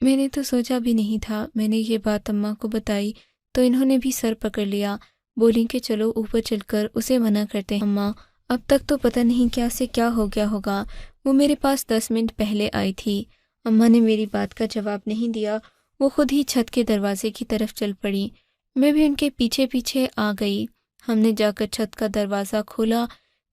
میں نے تو سوچا بھی نہیں تھا۔ میں نے یہ بات اماں کو بتائی تو انہوں نے بھی سر پکڑ لیا، بولی کہ چلو اوپر چل کر اسے منع کرتے ہیں۔ اماں اب تک تو پتہ نہیں کیا سے کیا ہو گیا ہوگا، وہ میرے پاس 10 منٹ پہلے آئی تھی۔ اماں نے میری بات کا جواب نہیں دیا، وہ خود ہی چھت کے دروازے کی طرف چل پڑی۔ میں بھی ان کے پیچھے پیچھے آ گئی۔ ہم نے جا کر چھت کا دروازہ کھولا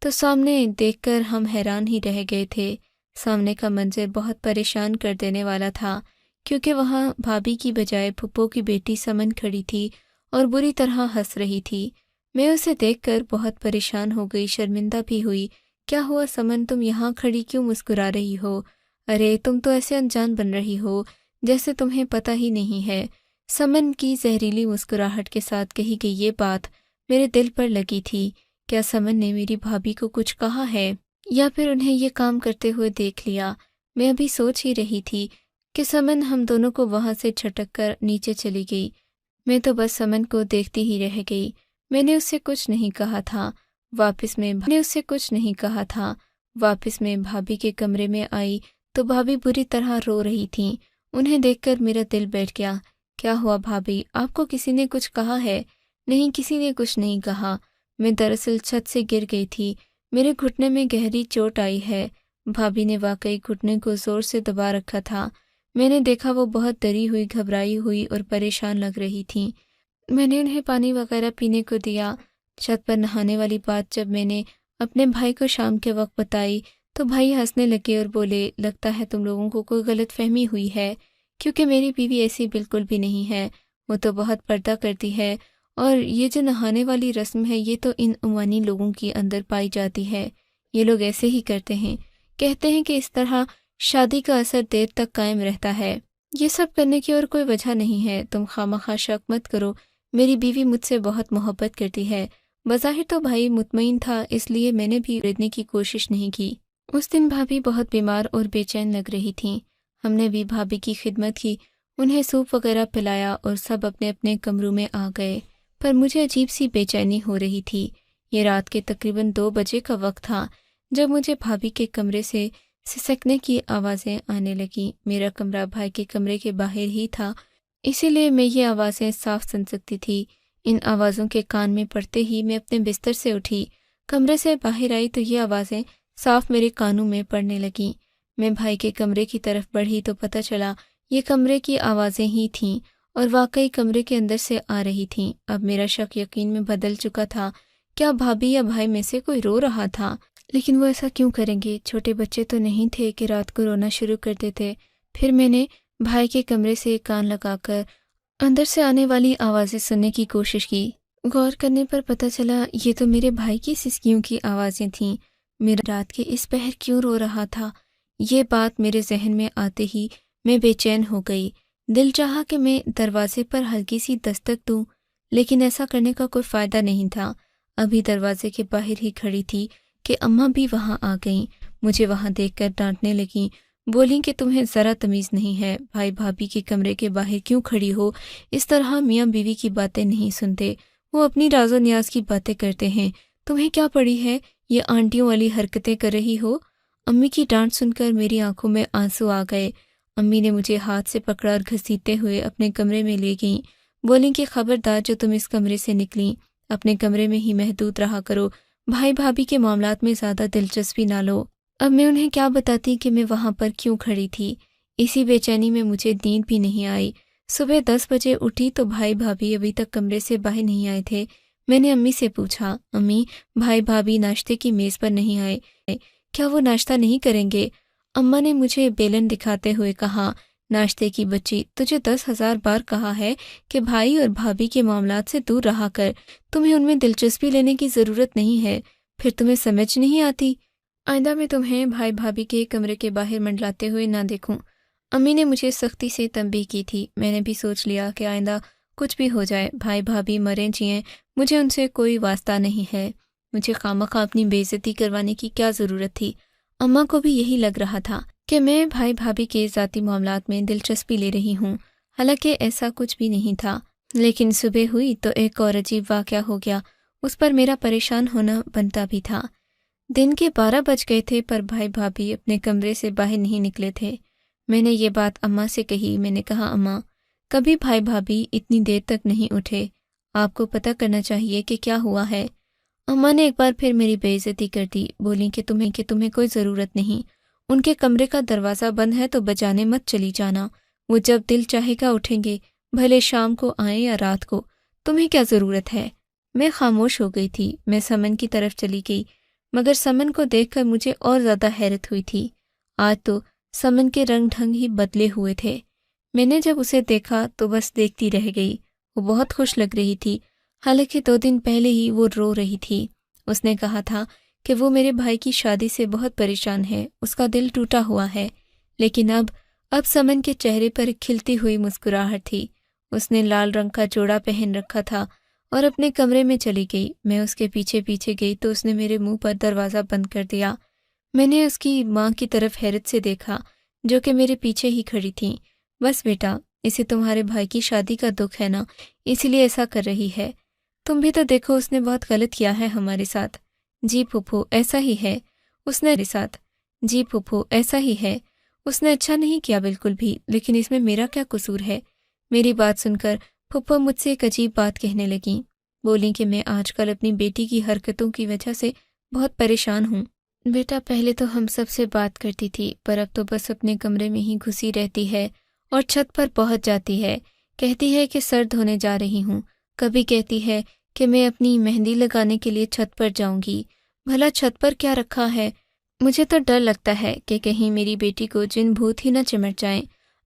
تو سامنے دیکھ کر ہم حیران ہی رہ گئے تھے۔ سامنے کا منظر بہت پریشان کر دینے والا تھا، کیونکہ وہاں بھابھی کی بجائے پھپھو کی بیٹی سمن کھڑی تھی اور بری طرح ہنس رہی تھی۔ میں اسے دیکھ کر بہت پریشان ہو گئی، شرمندہ بھی ہوئی۔ کیا ہوا سمن، تم یہاں کھڑی کیوں مسکرا رہی ہو؟ ارے تم تو ایسے انجان بن رہی ہو جیسے تمہیں پتہ ہی نہیں ہے۔ سمن کی زہریلی مسکراہٹ کے ساتھ کہی گئی یہ بات میرے دل پر لگی تھی۔ کیا سمن نے میری بھابھی کو کچھ کہا ہے یا پھر انہیں یہ کام کرتے ہوئے دیکھ لیا؟ میں ابھی سوچ ہی رہی تھی کہ سمن ہم دونوں کو وہاں سے جھٹک کر نیچے چلی گئی۔ میں تو بس سمن کو دیکھتی ہی رہ گئی۔ میں نے اس سے کچھ نہیں کہا تھا۔ واپس میں بھابھی کے کمرے میں آئی تو بھابھی بری طرح رو رہی تھیں۔ انہیں دیکھ کر میرا دل بیٹھ گیا۔ کیا ہوا بھابھی، آپ کو کسی نے کچھ کہا ہے؟ نہیں، کسی نے کچھ نہیں کہا۔ میں دراصل چھت سے گر گئی تھی، میرے گھٹنے میں گہری چوٹ آئی ہے۔ بھابھی نے واقعی گھٹنے کو زور سے دبا رکھا تھا۔ میں نے دیکھا وہ بہت ڈری ہوئی، گھبرائی ہوئی اور پریشان لگ رہی تھیں۔ میں نے انہیں پانی وغیرہ پینے کو دیا۔ چھت پر نہانے والی بات جب میں نے اپنے بھائی کو شام کے وقت بتائی تو بھائی ہنسنے لگے اور بولے، لگتا ہے تم لوگوں کو کوئی غلط فہمی ہوئی ہے، کیونکہ میری بیوی ایسی بالکل بھی نہیں ہے، وہ تو بہت پردہ کرتی ہے، اور یہ جو نہانے والی رسم ہے یہ تو ان عمانی لوگوں کے اندر پائی جاتی ہے، یہ لوگ ایسے ہی کرتے ہیں، کہتے ہیں کہ اس طرح شادی کا اثر دیر تک قائم رہتا ہے۔ یہ سب کرنے کی اور کوئی وجہ نہیں ہے، تم خواہ شک مت کرو، میری بیوی مجھ سے بہت محبت کرتی ہے۔ بظاہر تو بھائی مطمئن تھا، اس لیے میں نے بھی خریدنے کی کوشش نہیں کی۔ اس دن بھابھی بہت بیمار اور بے چین لگ رہی تھیں۔ ہم نے بھی بھابھی کی خدمت کی، انہیں سوپ وغیرہ پلایا اور سب اپنے اپنے کمروں میں آ گئے، پر مجھے عجیب سی بے چینی ہو رہی تھی۔ یہ رات کے تقریباً 2 بجے کا وقت تھا جب مجھے بھابھی کے کمرے سے سسکنے کی آوازیں آنے لگیں۔ میرا کمرہ بھائی کے کمرے کے باہر ہی تھا، اسی لیے میں یہ آوازیں صاف سن سکتی تھی۔ ان آوازوں کے کان میں پڑتے ہی میں اپنے بستر سے اٹھی، کمرے سے باہر آئی تو یہ آوازیں صاف میرے کانوں میں پڑنے لگیں۔ میں بھائی کے کمرے کی طرف بڑھی تو پتہ چلا یہ کمرے کی آوازیں ہی تھیں اور واقعی کمرے کے اندر سے آ رہی تھیں۔ اب میرا شک یقین میں بدل چکا تھا، کیا بھابھی یا بھائی میں سے کوئی رو رہا تھا؟ لیکن وہ ایسا کیوں کریں گے؟ چھوٹے بچے تو نہیں تھے کہ رات کو رونا شروع کر دیتے۔ پھر میں نے بھائی کے کمرے سے کان لگا کر اندر سے آنے والی آوازیں سننے کی کوشش کی۔ غور کرنے پر پتہ چلا یہ تو میرے بھائی کی سسکیوں کی آوازیں تھیں۔ میرا رات کے اس پہر کیوں رو رہا تھا؟ یہ بات میرے ذہن میں آتے ہی میں بے چین ہو گئی۔ دل چاہا کہ میں دروازے پر ہلکی سی دستک دوں، لیکن ایسا کرنے کا کوئی فائدہ نہیں تھا۔ ابھی دروازے کے باہر ہی کھڑی تھی کہ اماں بھی وہاں آ گئیں۔ مجھے وہاں دیکھ کر ڈانٹنے لگیں، بولیں کہ تمہیں ذرا تمیز نہیں ہے، بھائی بھابھی کے کمرے کے باہر کیوں کھڑی ہو؟ اس طرح میاں بیوی کی باتیں نہیں سنتے، وہ اپنی راز و نیاز کی باتیں کرتے ہیں، تمہیں کیا پڑی ہے؟ یہ آنٹیوں والی حرکتیں کر رہی ہو؟ امی کی ڈانٹ سن کر میری آنکھوں میں آنسو آ گئے۔ امی نے مجھے ہاتھ سے پکڑا اور گھسیٹتے ہوئے اپنے کمرے میں لے گئیں، بولیں کہ خبردار جو تم اس کمرے سے نکلیں، اپنے کمرے میں ہی محدود رہا کرو، بھائی بھابھی کے معاملات میں زیادہ دلچسپی نہ لو۔ اب میں انہیں کیا بتاتی کہ میں وہاں پر کیوں کھڑی تھی؟ اسی بے چینی میں مجھے نیند بھی نہیں آئی۔ صبح 10 بجے اٹھی تو بھائی بھابھی ابھی تک کمرے سے باہر نہیں آئے تھے۔ میں نے امی سے پوچھا، امی بھائی بھابھی ناشتے کی میز پر نہیں آئے، کیا وہ ناشتہ نہیں کریں گے؟ اماں نے مجھے بیلن دکھاتے ہوئے کہا، ناشتے کی بچی، تجھے 10,000 بار کہا ہے کہ بھائی اور بھابھی کے معاملات سے دور رہا کر، تمہیں ان میں دلچسپی لینے کی ضرورت نہیں ہے، پھر تمہیں سمجھ نہیں آتی؟ آئندہ میں تمہیں بھائی بھابھی کے کمرے کے باہر منڈلاتے ہوئے نہ دیکھوں۔ امی نے مجھے سختی سے تنبیہ کی تھی۔ میں نے بھی سوچ لیا کہ آئندہ کچھ بھی ہو جائے، بھائی بھابھی مریں جئیں، مجھے ان سے کوئی واسطہ نہیں ہے، مجھے خامخواہ اپنی بے عزتی کروانے کی کیا ضرورت تھی؟ اماں کو بھی یہی لگ رہا تھا کہ میں بھائی بھابھی کے ذاتی معاملات میں دلچسپی لے رہی ہوں، حالانکہ ایسا کچھ بھی نہیں تھا۔ لیکن صبح ہوئی تو ایک اور عجیب واقعہ ہو گیا، اس پر میرا پریشان ہونا بنتا بھی تھا۔ دن کے 12 بج گئے تھے پر بھائی بھابھی اپنے کمرے سے باہر نہیں نکلے تھے۔ میں نے یہ بات اماں سے کہی۔ میں نے کہا اماں، کبھی بھائی بھابھی اتنی دیر تک نہیں اٹھے، آپ کو پتہ کرنا چاہیے کہ کیا ہوا ہے۔ اماں نے ایک بار پھر میری بے عزتی کر دی، بولی کہ تمہیں کوئی ضرورت نہیں، ان کے کمرے کا دروازہ بند ہے تو بجانے مت چلی جانا، وہ جب دل چاہے گا اٹھیں گے، بھلے شام کو آئیں یا رات کو، تمہیں کیا ضرورت ہے۔ میں خاموش ہو گئی تھی۔ میں سمن کی طرف چلی گئی، مگر سمن کو دیکھ کر مجھے اور زیادہ حیرت ہوئی تھی۔ آج تو سمن کے رنگ ڈھنگ ہی بدلے ہوئے تھے۔ میں نے جب اسے دیکھا تو بس دیکھتی رہ گئی۔ وہ بہت خوش لگ رہی تھی، حالانکہ 2 دن پہلے ہی وہ رو رہی تھی۔ اس نے کہا تھا کہ وہ میرے بھائی کی شادی سے بہت پریشان ہے، اس کا دل ٹوٹا ہوا ہے، لیکن اب سمن کے چہرے پر ایک کھلتی ہوئی مسکراہٹ تھی۔ اس نے لال رنگ کا جوڑا پہن رکھا تھا اور اپنے کمرے میں چلی گئی۔ میں اس کے پیچھے پیچھے گئی تو اس نے میرے منہ پر دروازہ بند کر دیا۔ میں نے اس کی ماں کی طرف حیرت سے دیکھا جو کہ میرے پیچھے ہی کھڑی تھیں۔ بس بیٹا، اسے تمہارے بھائی کی شادی کا دکھ ہے نا، اسی لیے ایسا کر رہی ہے۔ تم بھی تو دیکھو، اس نے بہت غلط کیا ہے ہمارے ساتھ۔ جی پھوپھو ایسا ہی ہے، اس نے میرے ساتھ۔ جی پھوپھو ایسا ہی ہے، اس نے اچھا نہیں کیا بالکل بھی، لیکن اس میں میرا کیا قصور ہے۔ میری بات سن کر پھوپھو مجھ سے ایک عجیب بات کہنے لگیں۔ بولیں کہ میں آج کل اپنی بیٹی کی حرکتوں کی وجہ سے بہت پریشان ہوں۔ بیٹا پہلے تو ہم سب سے بات کرتی تھی، پر اب تو بس اپنے کمرے میں ہی گھسی رہتی ہے اور چھت پر پہنچ جاتی ہے، کہتی ہے کہ سر دھونے جا رہی ہوں، کبھی کہتی ہے کہ میں اپنی مہندی لگانے کے لیے چھت پر جاؤں گی۔ بھلا چھت پر کیا رکھا ہے؟ مجھے تو ڈر لگتا ہے کہ کہیں میری بیٹی کو جن بھوت ہی نہ چمٹ جائیں۔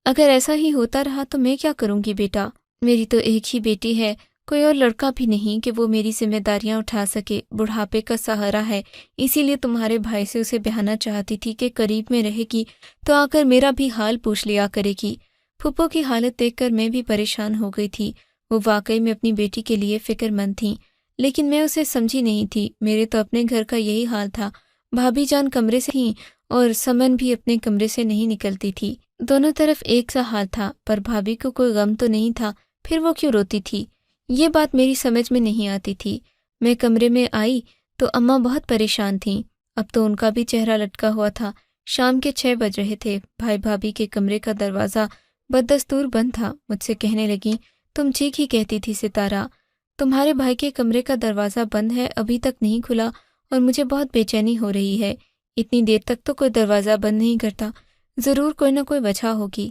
اگر ایسا ہی ہوتا رہا تو میں کیا کروں گی بیٹا؟ میری تو ایک ہی بیٹی ہے، کوئی اور لڑکا بھی نہیں کہ وہ میری ذمہ داریاں اٹھا سکے، بڑھاپے کا سہارا ہے، اسی لیے تمہارے بھائی سے اسے بہانا چاہتی تھی کہ قریب میں رہے گی تو آ کر میرا بھی حال پوچھ لیا کرے گی۔ پھپھو کی حالت دیکھ کر میں بھی پریشان ہو گئی تھی۔ وہ واقعی میں اپنی بیٹی کے لیے فکر مند تھیں، لیکن میں اسے سمجھی نہیں تھی۔ میرے تو اپنے گھر کا یہی حال تھا، بھابھی جان کمرے سے تھیں اور سمن بھی اپنے کمرے سے نہیں نکلتی تھی۔ دونوں طرف ایک سا حال تھا، پر بھابھی کو کوئی غم تو نہیں تھا، پھر وہ کیوں روتی تھی؟ یہ بات میری سمجھ میں نہیں آتی تھی۔ میں کمرے میں آئی تو اماں بہت پریشان تھیں، اب تو ان کا بھی چہرہ لٹکا ہوا تھا۔ شام کے 6 بج رہے تھے۔ بھائی بھابھی کے کمرے کا دروازہ بدستور بند تھا۔ مجھ سے کہنے لگیں، تم ٹھیک ہی کہتی تھی ستارہ، تمہارے بھائی کے کمرے کا دروازہ بند ہے، ابھی تک نہیں کھلا اور مجھے بہت بے چینی ہو رہی ہے۔ اتنی دیر تک تو کوئی دروازہ بند نہیں کرتا، ضرور کوئی نہ کوئی وجہ ہوگی۔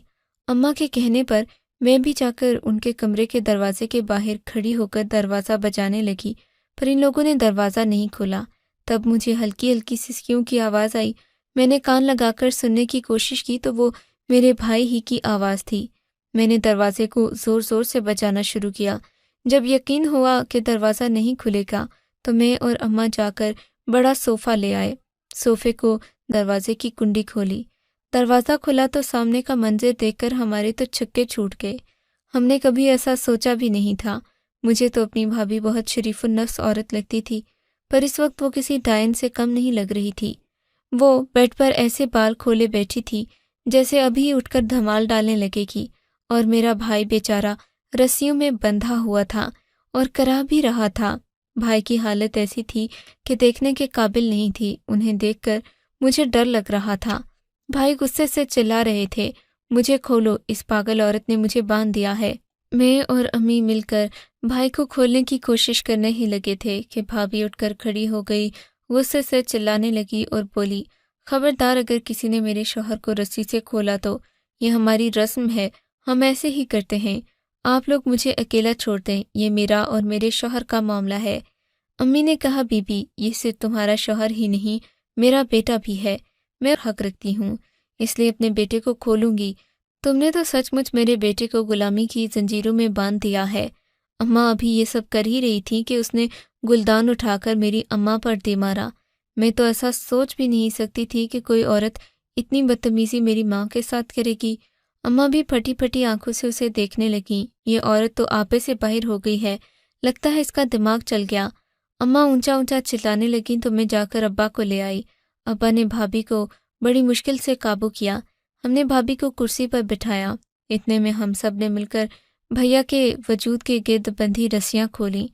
اماں کے کہنے پر میں بھی جا کر ان کے کمرے کے دروازے کے باہر کھڑی ہو کر دروازہ بجانے لگی، پر ان لوگوں نے دروازہ نہیں کھولا۔ تب مجھے ہلکی ہلکی سسکیوں کی آواز آئی۔ میں نے کان لگا کر سننے کی کوشش کی تو وہ میرے بھائی ہی کی آواز تھی۔ میں نے دروازے کو زور زور سے بجانا شروع کیا۔ جب یقین ہوا کہ دروازہ نہیں کھلے گا تو میں اور اماں جا کر بڑا صوفہ لے آئے۔ صوفے کو دروازے کی کنڈی کھولی، دروازہ کھلا تو سامنے کا منظر دیکھ کر ہمارے تو چھکے چھوٹ گئے۔ ہم نے کبھی ایسا سوچا بھی نہیں تھا۔ مجھے تو اپنی بھابھی بہت شریف النفس عورت لگتی تھی، پر اس وقت وہ کسی ڈائن سے کم نہیں لگ رہی تھی۔ وہ بیڈ پر ایسے بال کھولے بیٹھی تھی جیسے ابھی اٹھ کر دھمال ڈالنے لگے گی، اور میرا بھائی بیچارہ رسیوں میں بندھا ہوا تھا اور کرا بھی رہا تھا۔ بھائی کی حالت ایسی تھی کہ دیکھنے کے قابل نہیں تھی۔ انہیں دیکھ کر مجھے ڈر لگ رہا تھا۔ بھائی غصے سے چلا رہے تھے، مجھے کھولو، اس پاگل عورت نے مجھے باندھ دیا ہے۔ میں اور امی مل کر بھائی کو کھولنے کی کوشش کرنے ہی لگے تھے کہ بھابھی اٹھ کر کھڑی ہو گئی، غصے سے چلانے لگی اور بولی، خبردار اگر کسی نے میرے شوہر کو رسی سے کھولا تو یہ ہماری رسم ہے، ہم ایسے ہی کرتے ہیں، آپ لوگ مجھے اکیلا چھوڑ دیں، یہ میرا اور میرے شوہر کا معاملہ ہے۔ امی نے کہا، بی بی، یہ صرف تمہارا شوہر ہی نہیں، میرا بیٹا بھی ہے، میں حق رکھتی ہوں، اس لیے اپنے بیٹے کو کھولوں گی۔ تم نے تو سچ مچ میرے بیٹے کو غلامی کی زنجیروں میں باندھ دیا ہے۔ اماں ابھی یہ سب کر ہی رہی تھی کہ اس نے گلدان اٹھا کر میری اماں پر دے مارا۔ میں تو ایسا سوچ بھی نہیں سکتی تھی کہ کوئی عورت اتنی بدتمیزی میری ماں کے ساتھ کرے گی۔ اماں بھی پھٹی پھٹی آنکھوں سے اسے دیکھنے لگیں۔ یہ عورت تو آپے سے باہر ہو گئی ہے، لگتا ہے اس کا دماغ چل گیا۔ اماں اونچا اونچا چلانے لگیں تو میں جا کر ابا کو لے آئی۔ ابا نے بھابھی کو بڑی مشکل سے قابو کیا۔ ہم نے بھابھی کو کرسی پر بٹھایا۔ اتنے میں ہم سب نے مل کر بھیا کے وجود کے گرد بندھی رسیاں کھولیں۔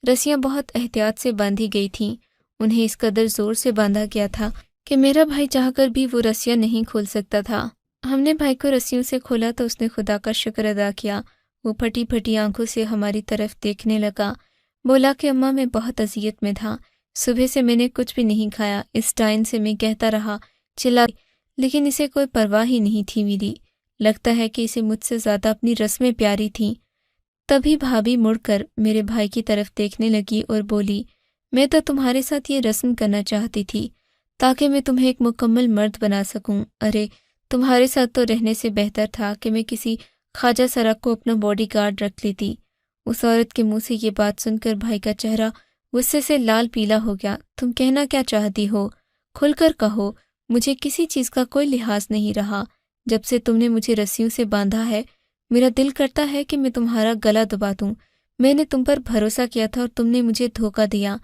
رسیاں بہت احتیاط سے باندھی گئی تھیں۔ انہیں اس قدر زور سے باندھا گیا تھا کہ میرا بھائی چاہ کر بھی وہ رسیاں نہیں کھول سکتا تھا۔ ہم نے بھائی کو رسیوں سے کھولا تو اس نے خدا کا شکر ادا کیا۔ وہ پھٹی پھٹی آنکھوں سے ہماری طرف دیکھنے لگا، بولا کہ اماں میں بہت اذیت میں تھا، صبح سے میں نے کچھ بھی نہیں کھایا، اس ٹائم سے میں کہتا رہا، چلا، لیکن اسے کوئی پرواہ ہی نہیں تھی میری۔ لگتا ہے کہ اسے مجھ سے زیادہ اپنی رسمیں پیاری تھیں۔ تبھی بھابھی مڑ کر میرے بھائی کی طرف دیکھنے لگی اور بولی، میں تو تمہارے ساتھ یہ رسم کرنا چاہتی تھی تاکہ میں تمہیں ایک مکمل مرد بنا سکوں۔ ارے تمہارے ساتھ تو رہنے سے بہتر تھا کہ میں کسی خواجہ سرا کو اپنا باڈی گارڈ رکھ لیتی۔ اس عورت کے منہ سے یہ بات سن کر بھائی کا چہرہ غصے سے لال پیلا ہو گیا۔ تم کہنا کیا چاہتی ہو؟ کھل کر کہو، مجھے کسی چیز کا کوئی لحاظ نہیں رہا۔ جب سے تم نے مجھے رسیوں سے باندھا ہے میرا دل کرتا ہے کہ میں تمہارا گلا دبا دوں۔ میں نے تم پر بھروسہ کیا تھا اور تم نے مجھے دھوکہ دیا۔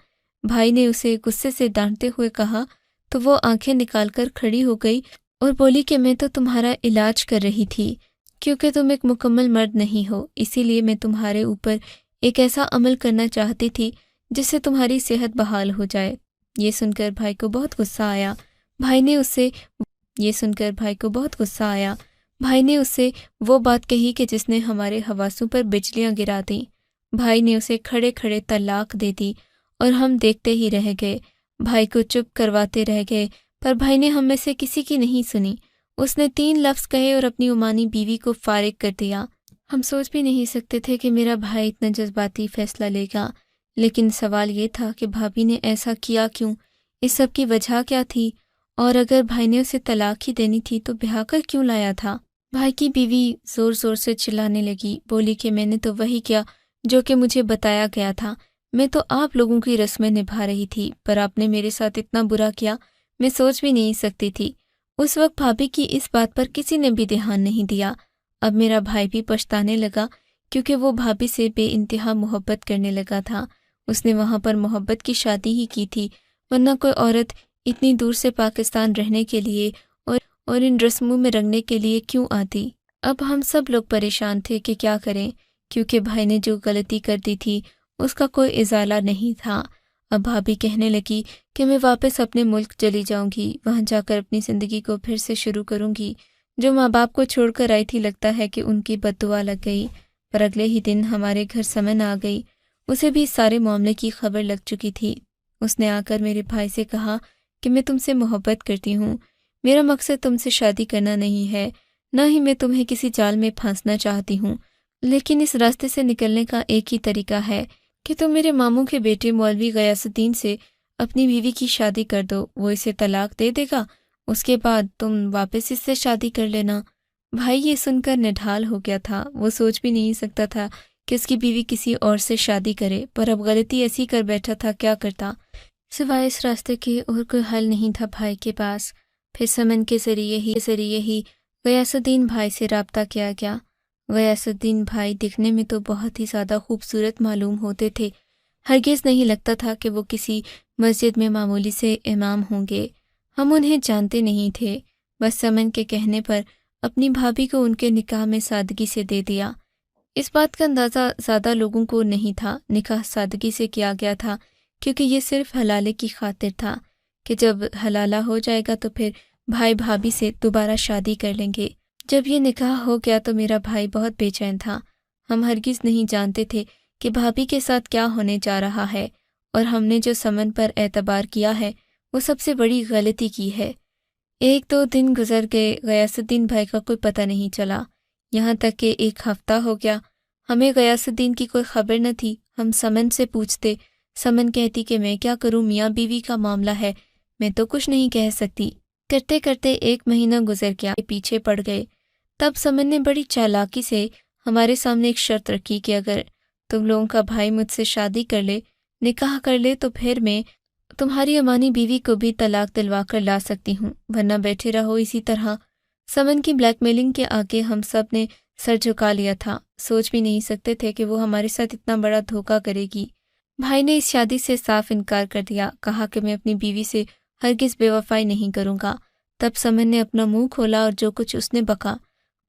بھائی نے اسے غصے سے ڈانٹتے ہوئے کہا تو وہ آنکھیں نکال کر کھڑی ہو گئی اور بولی کہ میں تو تمہارا علاج کر رہی تھی، کیونکہ تم ایک مکمل مرد نہیں ہو، اسی لیے میں تمہارے اوپر ایک ایسا عمل کرنا چاہتی تھی جس سے تمہاری صحت بحال ہو جائے۔ یہ سن کر بھائی کو بہت غصہ آیا۔ بھائی نے اس سے وہ بات کہی کہ جس نے ہمارے حواسوں پر بجلیاں گرا دیں۔ بھائی نے اسے کھڑے کھڑے طلاق دے دی اور ہم دیکھتے ہی رہ گئے۔ بھائی کو چپ کرواتے رہ گئے، پر بھائی نے ہم میں سے کسی کی نہیں سنی۔ اس نے 3 لفظ کہے اور اپنی عمانی بیوی کو فارغ کر دیا۔ ہم سوچ بھی نہیں سکتے تھے کہ میرا بھائی اتنا جذباتی فیصلہ لے گا، لیکن سوال یہ تھا کہ بھابھی نے ایسا کیا کیوں؟ اس سب کی وجہ کیا تھی؟ اور اگر بھائی نے اسے طلاق ہی دینی تھی تو بہا کر کیوں لایا تھا؟ بھائی کی بیوی زور زور سے چلانے لگی، بولی کہ میں نے تو وہی کیا جو کہ مجھے بتایا گیا تھا۔ میں تو آپ لوگوں کی رسمیں نبھا رہی تھی، پر آپ نے میرے ساتھ اتنا برا کیا، میں سوچ بھی نہیں سکتی تھی۔ اس وقت بھابھی کی اس بات پر کسی نے بھی دھیان نہیں دیا۔ اب میرا بھائی بھی پچھتانے لگا کیونکہ وہ بھابھی سے بے انتہا محبت کرنے لگا تھا۔ اس نے وہاں پر محبت کی شادی ہی کی تھی، ورنہ کوئی عورت اتنی دور سے پاکستان رہنے کے لیے اور ان رسموں میں رنگنے کے لیے کیوں آتی؟ اب ہم سب لوگ پریشان تھے کہ کیا کریں، کیونکہ بھائی نے جو غلطی کر دی تھی اس کا کوئی ازالہ نہیں تھا۔ اب بھابھی کہنے لگی کہ میں واپس اپنے ملک چلی جاؤں گی، وہاں جا کر اپنی زندگی کو پھر سے شروع کروں گی۔ جو ماں باپ کو چھوڑ کر آئی تھی، لگتا ہے کہ ان کی بد دعا لگ گئی۔ پر اگلے ہی دن ہمارے گھر سمن آ گئی۔ اسے بھی سارے معاملے کی خبر لگ چکی تھی۔ اس نے آ کر میرے بھائی سے کہا کہ میں تم سے محبت کرتی ہوں، میرا مقصد تم سے شادی کرنا نہیں ہے، نہ ہی میں تمہیں کسی جال میں پھانسنا چاہتی ہوں، لیکن اس راستے سے نکلنے کا ایک ہی طریقہ ہے کہ تم میرے ماموں کے بیٹے مولوی غیاث الدین سے اپنی بیوی کی شادی کر دو، وہ اسے طلاق دے دے گا، اس کے بعد تم واپس اس سے شادی کر لینا۔ بھائی یہ سن کر نڈھال ہو گیا تھا، وہ سوچ بھی نہیں سکتا تھا کہ اس کی بیوی کسی اور سے شادی کرے، پر اب غلطی ایسی کر بیٹھا تھا، کیا کرتا؟ سوائے اس راستے کے اور کوئی حل نہیں تھا بھائی کے پاس۔ پھر سمن کے ذریعے ہی غیاث الدین بھائی سے رابطہ کیا گیا۔ غیاث الدین بھائی دکھنے میں تو بہت ہی زیادہ خوبصورت معلوم ہوتے تھے، ہرگز نہیں لگتا تھا کہ وہ کسی مسجد میں معمولی سے امام ہوں گے۔ ہم انہیں جانتے نہیں تھے، بس سمن کے کہنے پر اپنی بھابھی کو ان کے نکاح میں سادگی سے دے دیا۔ اس بات کا اندازہ زیادہ لوگوں کو نہیں تھا، نکاح سادگی سے کیا گیا تھا کیونکہ یہ صرف حلالے کی خاطر تھا کہ جب حلالہ ہو جائے گا تو پھر بھائی بھابھی سے دوبارہ شادی کر لیں گے۔ جب یہ نکاح ہو گیا تو میرا بھائی بہت بے چین تھا۔ ہم ہرگز نہیں جانتے تھے کہ بھابھی کے ساتھ کیا ہونے جا رہا ہے، اور ہم نے جو سمن پر اعتبار کیا ہے وہ سب سے بڑی غلطی کی ہے۔ 1-2 دن گزر گئے، غیاث الدین بھائی کا کوئی پتہ نہیں چلا، یہاں تک کہ 1 ہفتہ ہو گیا، ہمیں غیاث الدین کی کوئی خبر نہ تھی۔ ہم سمن سے پوچھتے، سمن کہتی کہ میں کیا کروں، میاں بیوی کا معاملہ ہے، میں تو کچھ نہیں کہہ سکتی۔ کرتے کرتے 1 مہینہ گزر گیا، پیچھے پڑ گئے۔ تب سمن نے بڑی چالاکی سے ہمارے سامنے ایک شرط رکھی کہ اگر تم لوگوں کا بھائی مجھ سے شادی کر لے، نکاح کر لے، تو پھر میں تمہاری امانی بیوی کو بھی طلاق دلوا کر لا سکتی ہوں، ورنہ بیٹھے رہو اسی طرح۔ سمن کی بلیک میلنگ کے آگے ہم سب نے سر جھکا لیا تھا، سوچ بھی نہیں سکتے تھے کہ وہ ہمارے ساتھ اتنا بڑا دھوکہ کرے گی۔ بھائی نے اس شادی سے صاف انکار کر دیا، کہا کہ میں اپنی بیوی سے ہرگز بے وفائی نہیں کروں گا۔ تب سمن نے اپنا منہ کھولا اور جو کچھ اس نے بکا،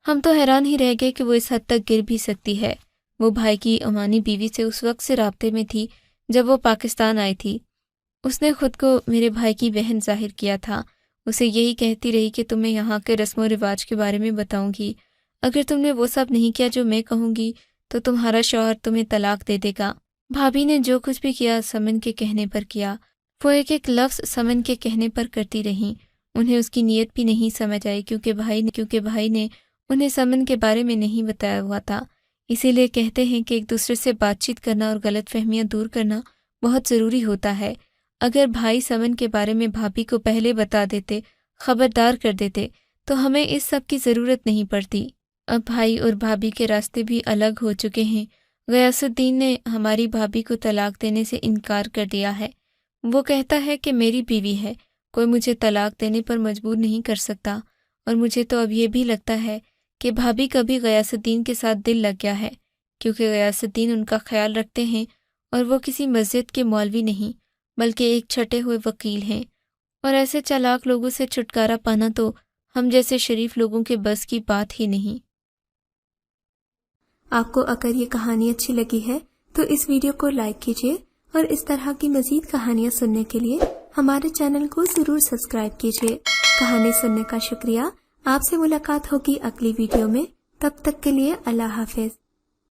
ہم تو حیران ہی رہ گئے کہ وہ اس حد تک گر بھی سکتی ہے۔ وہ بھائی کی امانی بیوی سے اس وقت سے رابطے میں تھی جب وہ پاکستان آئی تھی۔ اس نے خود کو میرے بھائی کی بہن ظاہر کیا تھا، اسے یہی کہتی رہی کہ تمہیں یہاں کے رسم و رواج کے بارے میں بتاؤں گی، اگر تم نے وہ سب نہیں کیا جو میں کہوں گی تو تمہارا شوہر تمہیں طلاق دے دے گا۔ بھابھی نے جو کچھ بھی کیا سمن کے کہنے پر کیا، وہ ایک ایک لفظ سمن کے کہنے پر کرتی رہیں۔ انہیں اس کی نیت بھی نہیں سمجھ آئی کیونکہ بھائی نے انہیں سمن کے بارے میں نہیں بتایا ہوا تھا۔ اسی لیے کہتے ہیں کہ ایک دوسرے سے بات چیت کرنا اور غلط فہمیاں دور کرنا بہت ضروری ہوتا ہے۔ اگر بھائی سمن کے بارے میں بھابھی کو پہلے بتا دیتے، خبردار کر دیتے، تو ہمیں اس سب کی ضرورت نہیں پڑتی۔ اب بھائی اور بھابھی کے راستے بھی الگ ہو چکے ہیں۔ غیاث الدین نے ہماری بھابھی کو طلاق دینے سے انکار کر دیا ہے۔ وہ کہتا ہے کہ میری بیوی ہے، کوئی مجھے طلاق دینے پر مجبور نہیں کر سکتا، اور مجھے تو اب یہ بھی لگتا ہے کہ بھابھی کا بھی غیاث الدین کے ساتھ دل لگ گیا ہے، کیونکہ غیاث الدین ان کا خیال رکھتے ہیں اور وہ کسی مسجد کے مولوی نہیں بلکہ ایک چھٹے ہوئے وکیل ہیں، اور ایسے چالاک لوگوں سے چھٹکارا پانا تو ہم جیسے شریف لوگوں کے بس کی بات ہی نہیں۔ آپ کو اگر یہ کہانی اچھی لگی ہے تو اس ویڈیو کو لائک کیجیے، اور اس طرح کی مزید کہانیاں سننے کے لیے ہمارے چینل کو ضرور سبسکرائب کیجیے۔ کہانی سننے کا شکریہ۔ آپ سے ملاقات ہوگی اگلی ویڈیو میں، تب تک کے لیے اللہ حافظ۔